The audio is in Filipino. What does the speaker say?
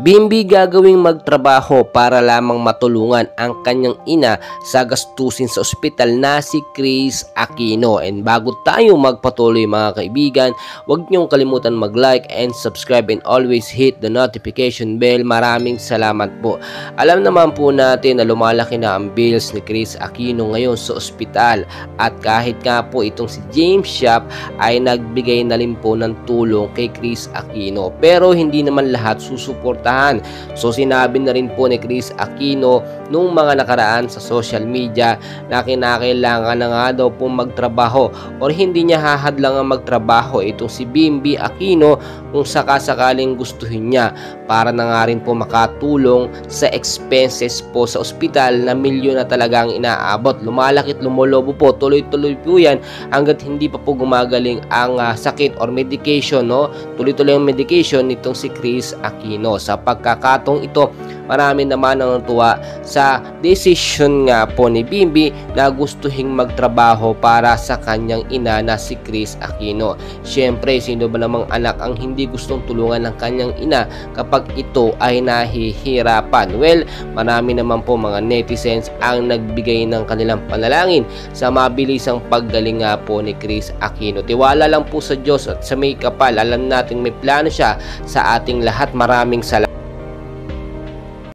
Bimbi gagawing magtrabaho para lamang matulungan ang kanyang ina sa gastusin sa ospital na si Kris Aquino. And bago tayo magpatuloy mga kaibigan, huwag niyong kalimutan mag-like and subscribe and always hit the notification bell. Maraming salamat po. Alam naman po natin na lumalaki na ang bills ni Kris Aquino ngayon sa ospital, at kahit nga po itong si James Yap ay nagbigay na rin po ng tulong kay Kris Aquino, pero hindi naman lahat susuportahan. So sinabi na rin po ni Kris Aquino nung mga nakaraan sa social media na kinakailangan na nga daw po magtrabaho or hindi niya hahadlang ang magtrabaho itong si Bimbi Aquino kung sakasakaling gustuhin niya, para na nga rin po makatulong sa expenses po sa ospital na milyon na talagang inaabot. Lumalaki at lumolobo po, tuloy-tuloy po yan hanggat hindi pa po gumagaling ang sakit or medication, no? Tuloy-tuloy ang medication nitong si Kris Aquino. Sa pagkakataong ito, marami naman ang natuwa sa decision nga po ni Bimbi na gustuhing magtrabaho para sa kanyang ina na si Kris Aquino. Siyempre, sino ba namang anak ang hindi gustong tulungan ng kanyang ina kapag ito ay nahihirapan? Well, marami naman po mga netizens ang nagbigay ng kanilang panalangin sa mabilisang paggaling nga po ni Kris Aquino. Tiwala lang po sa Diyos at sa may kapal. Alam natin may plano siya sa ating lahat. Maraming salamat.